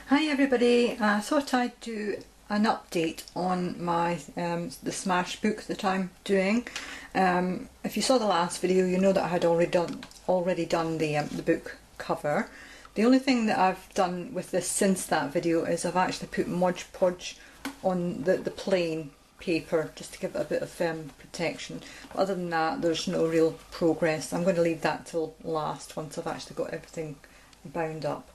Hi everybody, I thought I'd do an update on my the Smash book that I'm doing. If you saw the last video, you know that I had already done the book cover. The only thing that I've done with this since that video is I've actually put Mod Podge on the plain paper just to give it a bit of protection. But other than that, there's no real progress. I'm going to leave that till last once I've actually got everything bound up.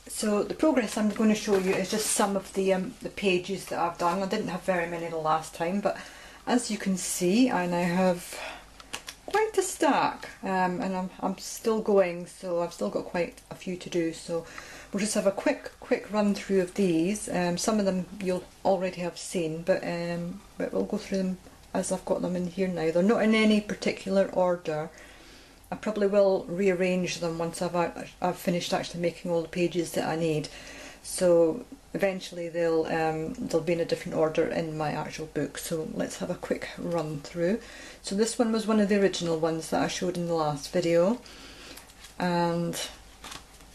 So the progress I'm going to show you is just some of the pages that I've done. I didn't have very many the last time, but as you can see, I now have quite a stack, and I'm still going, so I've still got quite a few to do. So we'll just have a quick run through of these. Some of them you'll already have seen, but we'll go through them as I've got them in here now. They're not in any particular order. I probably will rearrange them once I've finished actually making all the pages that I need. So eventually they'll be in a different order in my actual book. So let's have a quick run through. So this one was one of the original ones that I showed in the last video, and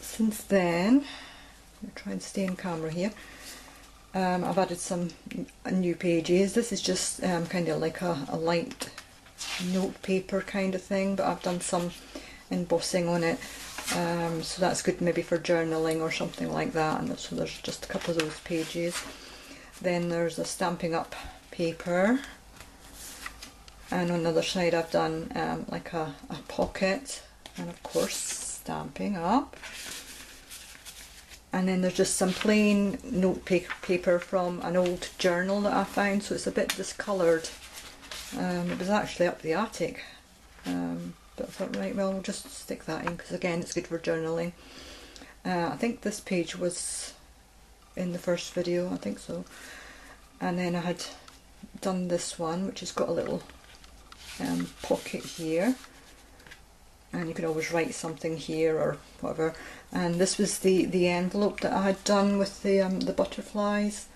since then, I'm going to try and stay in camera here. I've added some new pages. This is just kind of like a light note paper kind of thing, but I've done some embossing on it, so that's good maybe for journaling or something like that. And so there's just a couple of those pages. Then there's a stamping up paper, and on the other side I've done like a pocket, and of course stamping up. And then there's just some plain note paper from an old journal that I found, so it's a bit discoloured. It was actually up the attic, but I thought, right, well, we'll just stick that in because again it's good for journaling. I think this page was in the first video, I think so. And then I had done this one, which has got a little pocket here, and you could always write something here or whatever. And this was the envelope that I had done with the butterflies.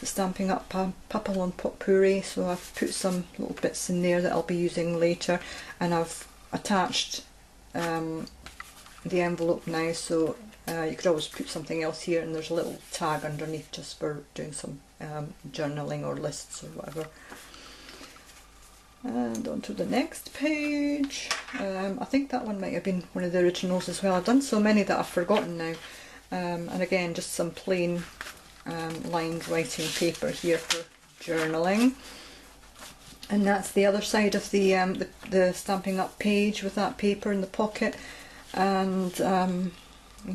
Stamping up Papillon Potpourri, so I've put some little bits in there that I'll be using later, and I've attached the envelope now, so you could always put something else here, and there's a little tag underneath just for doing some journaling or lists or whatever. And on to the next page. I think that one might have been one of the originals as well. I've done so many that I've forgotten now, and again just some plain lined writing paper here for journaling. And that's the other side of the stamping up page with that paper in the pocket. And I'm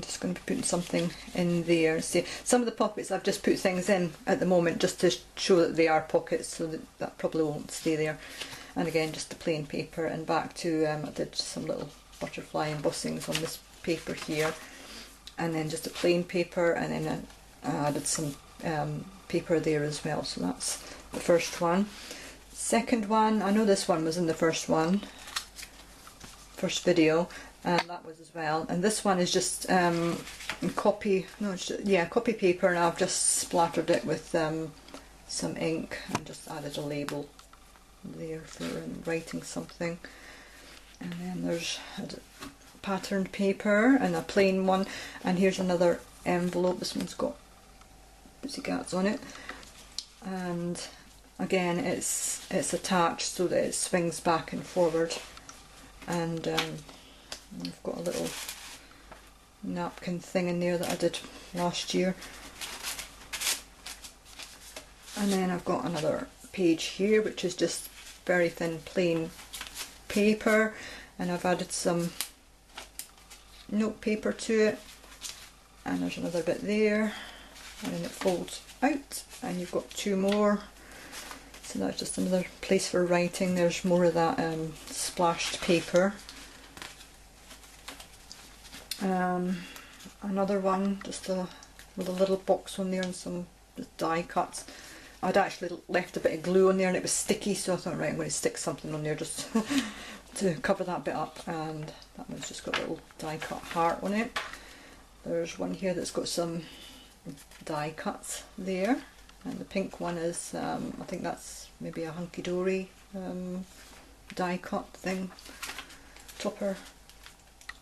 just going to be putting something in there. See, some of the pockets I've just put things in at the moment just to show that they are pockets, so that probably won't stay there. And again, just the plain paper, and back to I did some little butterfly embossings on this paper here, and then just a plain paper, and then I added some paper there as well. So that's the first one. Second one, I know this one was in the first video, and that was as well. And this one is just copy paper, and I've just splattered it with some ink and just added a label there for writing something. And then there's patterned paper and a plain one, and here's another envelope. This one's got pussycats on it, and again it's attached so that it swings back and forward. And I've got a little napkin thing in there that I did last year. And then I've got another page here which is just very thin plain paper, and I've added some note paper to it, and there's another bit there, and then it folds out, and you've got two more. So that's just another place for writing. There's more of that splashed paper. Another one, just with a little box on there and some die cuts. I'd actually left a bit of glue on there and it was sticky, so I thought, right, I'm going to stick something on there just to cover that bit up. And that one's just got a little die cut heart on it. There's one here that's got some die cuts there, and the pink one is I think that's maybe a hunky-dory die cut thing, topper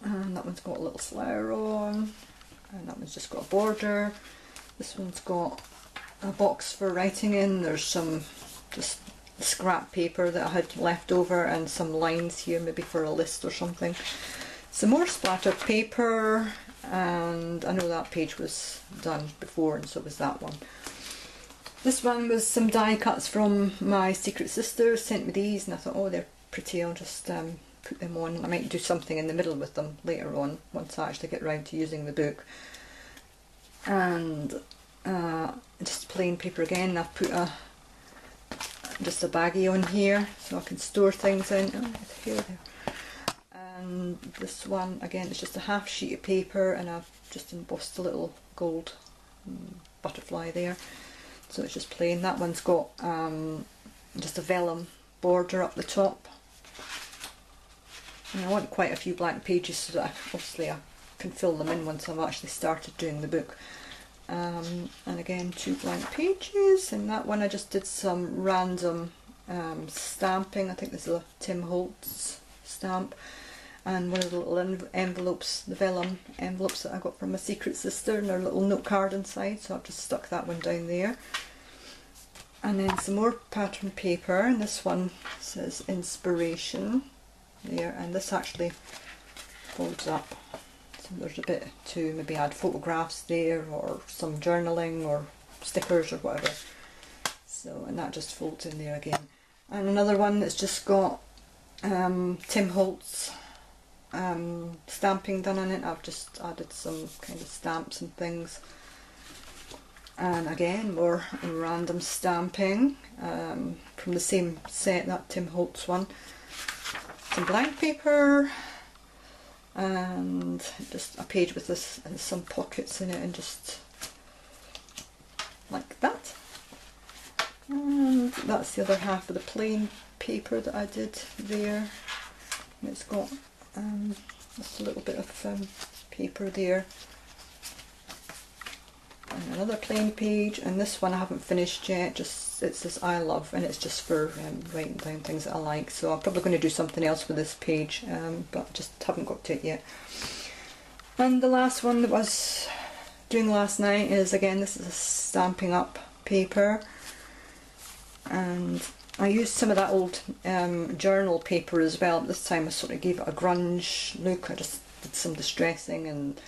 And that one's got a little flower on, and that one's just got a border. This one's got a box for writing in. There's some just scrap paper that I had left over and some lines here, maybe for a list or something. Some more splattered paper, and I know that page was done before, and so was that one. This one was some die cuts from my secret sister, sent me these, and I thought, oh, they're pretty, I'll just put them on. I might do something in the middle with them later on, once I actually get round to using the book. And just plain paper again. I've put just a baggie on here so I can store things in. Oh, it's here there. And this one again, it's just a half sheet of paper, and I've just embossed a little gold butterfly there. So it's just plain. That one's got just a vellum border up the top. And I want quite a few blank pages so that obviously I can fill them in once I've actually started doing the book. And again, 2 blank pages, and that one I just did some random stamping. I think this is a Tim Holtz stamp, and one of the little envelopes, the vellum envelopes that I got from my secret sister, and their little note card inside, so I've just stuck that one down there. And then some more pattern paper, and this one says inspiration there, and this actually folds up. There's a bit to maybe add photographs there, or some journaling or stickers or whatever. So, and that just folds in there again. And another one that's just got Tim Holtz stamping done on it. I've just added some kind of stamps and things. And again, more random stamping from the same set, that Tim Holtz one. Some blank paper, and just a page with this and some pockets in it, and just like that. And that's the other half of the plain paper that I did there. And it's got just a little bit of paper there, and another plain page. And this one I haven't finished yet, just it says I love, and it's just for writing down things that I like. So I'm probably going to do something else with this page, but just haven't got to it yet. And the last one that I was doing last night is, again, this is a Stampin' Up paper, and I used some of that old journal paper as well. This time I sort of gave it a grunge look. I just did some distressing, and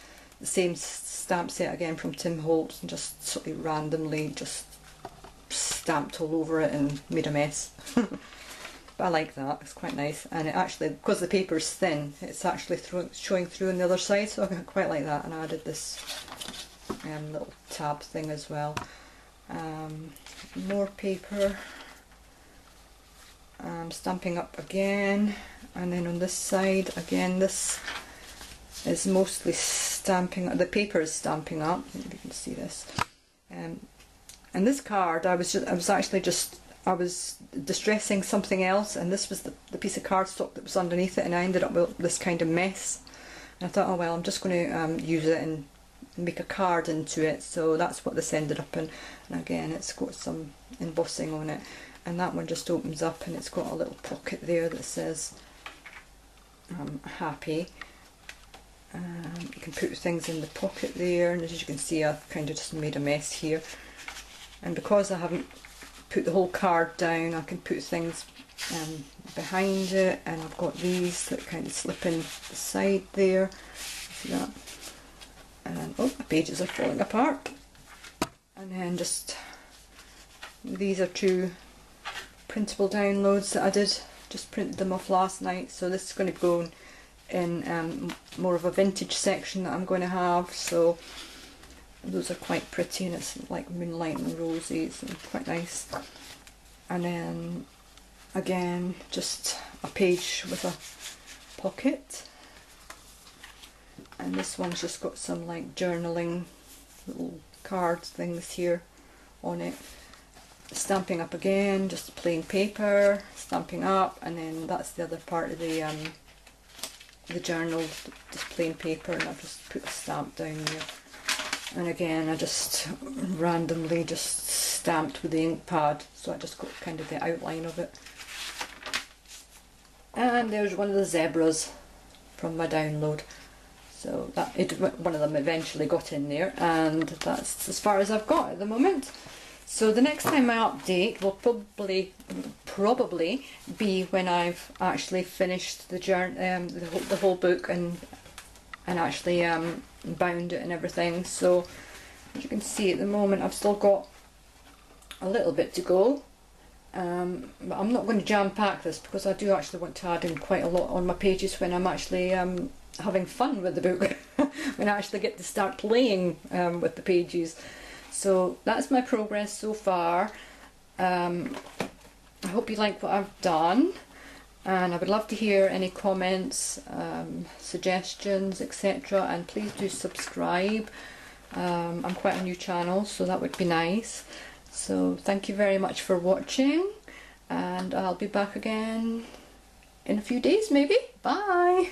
the same stamp set again from Tim Holtz, and just sort of randomly just stamped all over it and made a mess. But I like that, it's quite nice, and it actually, because the paper is thin, it's actually showing through on the other side, so I quite like that. And I added this little tab thing as well. More paper, Stampin' Up again, and then on this side again, this is mostly Stampin' Up. The paper is Stampin' Up, if you can see this. And this card, I was distressing something else, and this was the piece of cardstock that was underneath it, and I ended up with this kind of mess. And I thought, oh well, I'm just going to use it and make a card into it. So that's what this ended up in. And again, it's got some embossing on it, and that one just opens up, and it's got a little pocket there that says happy. You can put things in the pocket there, and as you can see, I've kind of just made a mess here. And because I haven't put the whole card down, I can put things behind it, and I've got these that kind of slip in the side there. See that? And oh, the pages are falling apart. And then just, these are 2 printable downloads that I did, just printed them off last night. So this is going to go in more of a vintage section that I'm going to have. So those are quite pretty, and it's like moonlight and roses, and quite nice. And then again, just a page with a pocket, and this one's just got some like journaling little cards things here on it. Stampin' Up again, just plain paper, Stampin' Up, and then that's the other part of the journal, just plain paper, and I've just put a stamp down there. And again, I just randomly just stamped with the ink pad, so I just got kind of the outline of it. And there's one of the zebras from my download. So that one of them eventually got in there, and that's as far as I've got at the moment. So the next time I update will probably be when I've actually finished the journey, the whole book, and actually bound it and everything. So as you can see at the moment, I've still got a little bit to go. But I'm not going to jam pack this, because I do actually want to add in quite a lot on my pages when I'm actually having fun with the book, when I actually get to start playing with the pages. So that's my progress so far. I hope you like what I've done, and I would love to hear any comments, suggestions, etc. And please do subscribe. I'm quite a new channel, so that would be nice. So thank you very much for watching, and I'll be back again in a few days maybe. Bye!